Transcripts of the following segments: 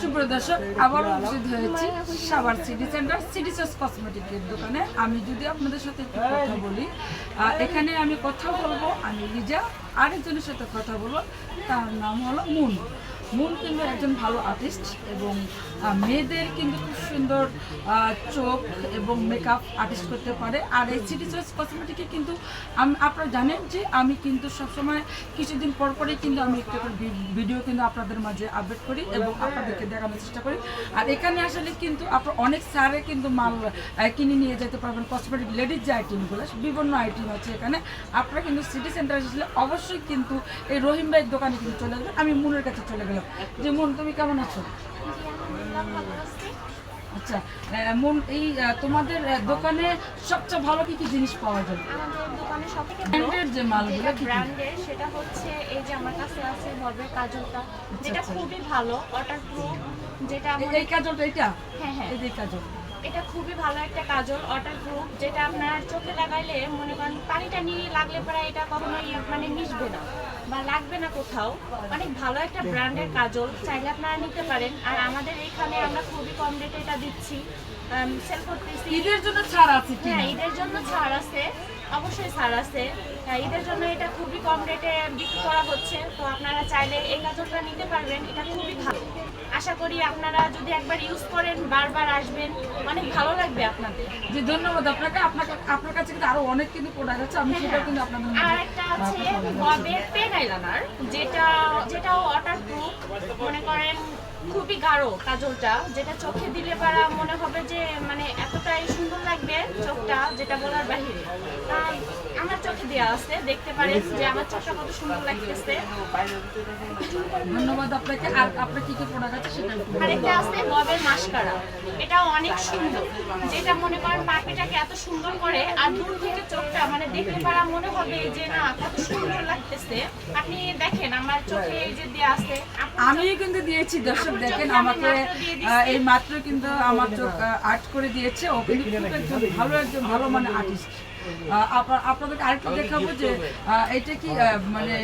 সুপ্রিয় দর্শক, আবারও উপস্থিত হয়েছি Savar city centre city choice কসমেটিকের দোকানে। আমি যদি আপনাদের সাথে একটু কথা বলি, এখানে আমি কথা বলবো, আমি লিজা, আরেকজনের সাথে কথা বলবো, তার নাম হলো মুন। মুন কিন্তু একজন ভালো আর্টিস্ট এবং মেয়েদের কিন্তু খুব সুন্দর চোখ এবং মেকআপ আর্টিস্ট করতে পারে। আর এই সিটি চয়েস কসমেটিকে কিন্তু আপনারা জানেন যে আমি কিন্তু সবসময় কিছুদিন পর পরই কিন্তু আমি একটা করে ভিডিও কিন্তু আপনাদের মাঝে আপডেট করি এবং আপনাদেরকে দেখানোর চেষ্টা করি। আর এখানে আসলে কিন্তু আপনার অনেক সারে কিন্তু মাল কিনে নিয়ে যেতে পারবেন। কসমেটিক লেডিস যে আইটেমগুলো, বিভিন্ন আইটেম আছে এখানে। আপনারা কিন্তু সিটি সেন্টারে আসলে অবশ্যই কিন্তু এই রহিম ভাইয়ের দোকানে কিন্তু চলে যাবেন। আমি মুনের কাছে চলে গেলাম। যে মুন, তুমি কেমন আছো? আচ্ছা মুন, এই তোমাদের দোকানে সবচেয়ে ভালো কি কি জিনিস পাওয়া যায়? আমাদের দোকানে সবথেকে ব্র্যান্ডের যে মালগুলো কি কি? ব্র্যান্ডের সেটা হচ্ছে এই যে আমার কাছে আছে ভরবের কাজলটা, যেটা খুবই ভালো ওয়াটারপ্রুফ, যেটা এই কাজলটা, এটা হ্যাঁ এই যে কাজল, এটা খুবই ভালো একটা কাজল ওয়াটারপ্রুফ, যেটা আপনার চোখে লাগাইলে মনে করেন পানিটা নিয়ে লাগলে পরে এটা কখনোই মানে মিশবে না বা লাগবে না কোথাও। অনেক ভালো একটা ব্র্যান্ডের কাজল, চাইলে আপনারা নিতে পারেন। আর আমাদের এখানে আমরা খুবই কম রেটে এটা দিচ্ছি, সেল করতেছি। ঈদের জন্য ছাড় আছে কি? হ্যাঁ, ঈদের জন্য ছাড় আছে, অবশ্যই ছাড় আছে। হ্যাঁ, ঈদের জন্য এটা খুবই কম রেটে বিক্রি করা হচ্ছে, তো আপনারা চাইলে এই কাজলটা নিতে পারবেন। এটা খুবই ভালো, আশা করি আপনারা যদি একবার ইউজ করেন বারবার আসবেন, অনেক ভালো লাগবে আপনাদের। জি, ধন্যবাদ আপনাকে। আপনার কাছে কিন্তু আরো অনেক কিন্তু প্রোডাক্ট আছে, আমি সেটাও কিন্তু আপনাদের আর একটা আছে ববের পেন আইলাইনার, যেটাও ওয়াটারপ্রুফ। মনে করেন খুবই গাঢ় কাজলটা, যেটা চোখে দিলে পারা মনে হবে যে মানে এতটাই সুন্দর লাগবে চোখটা, যেটা বলার বাহিরে। আমার চোখে দেওয়া আছে, দেখতে পারেন যে আমার চোখটা কত সুন্দর লাগতেছে। ধন্যবাদ আপনাকে। আর আপনার কি কি প্রোডাক্ট আছে সেটা একটু বলুন। আরেকটা আছে ববের মাস্কারা, এটাও অনেক সুন্দর, যেটা মনে করেন পাখিটাকে এত সুন্দর করে, আর দূর থেকে চোখটা মানে দেখতে পারা মনে হবে যে না কত সুন্দর লাগতেছে। আপনি দেখেন আমার চোখে এই যে দেওয়া আছে, আমি কিন্তু দিয়েছি, দর্শক দেখেন আমাকে এই মাত্র কিন্তু আমার চোখ আর্ট করে দিয়েছে। ও কিন্তু খুব একজন ভালো মানে আর্টিস্ট। আপনাদেরকে আরেকটু দেখাবো যে এটা কি মানে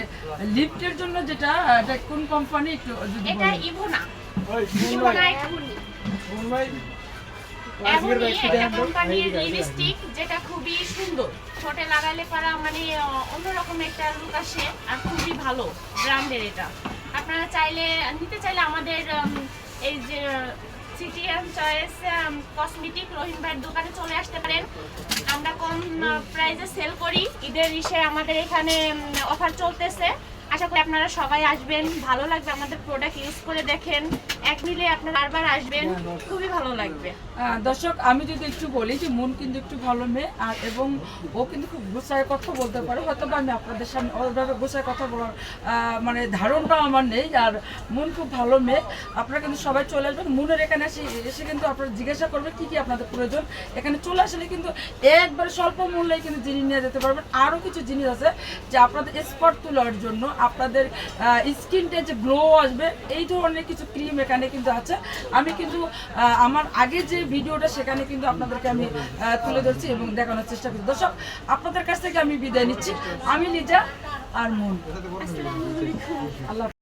লিফটের জন্য, যেটা এটা কোন কোম্পানি একটু যদি এটা বলেন। ইভোনা এটা কোম্পানির লিপস্টিক, যেটা খুবই সুন্দর, ঠোঁটে লাগালে পারা মানে অন্যরকম একটা লুক আসে, আর খুবই ভালো ব্র্যান্ডের এটা। আপনারা নিতে চাইলে আমাদের এই যে সিটি চয়েস কসমেটিক রহিম ভাইয়ের দোকানে চলে আসতে পারেন। আমরা কম প্রাইসে সেল করি, ঈদের ইসে আমাদের এখানে অফার চলতেছে। আশা করি আপনারা সবাই আসবেন, ভালো লাগবে আমাদের প্রোডাক্ট ইউজ করে দেখেন, এক মিলে আপনারা বারবার আসবেন, খুবই ভালো লাগবে। দর্শক, আমি যদি একটু বলি যে মন কিন্তু একটু ভালো মেয়ে, আর এবং ও কিন্তু খুব গোছায় কথা বলতে পারে। হয়তো বা আমি আপনাদের সামনে ওইভাবে গোছায় কথা বলার মানে ধারণটা আমার নেই। আর মন খুব ভালো মেয়ে। আপনারা কিন্তু সবাই চলে আসবেন মনের এখানে। এসে কিন্তু আপনারা জিজ্ঞাসা করবেন কী কী আপনাদের প্রয়োজন। এখানে চলে আসলে কিন্তু একবারে স্বল্প মূল্যে কিন্তু জিনিস নিয়ে যেতে পারবেন। আরও কিছু জিনিস আছে যে আপনাদের স্পট তোলার জন্য, আপনাদের স্কিনটা যে গ্লো আসবে, এই ধরনের কিছু ক্রিম এখানে কিন্তু আছে। আমি কিন্তু আমার আগে যে ভিডিওটা সেখানে কিন্তু আপনাদেরকে আমি তুলে ধরছি এবং দেখানোর চেষ্টা করছি। দর্শক, আপনাদের কাছ থেকে আমি বিদায় নিচ্ছি। আমি লিজা আর মুন। আল্লাহ।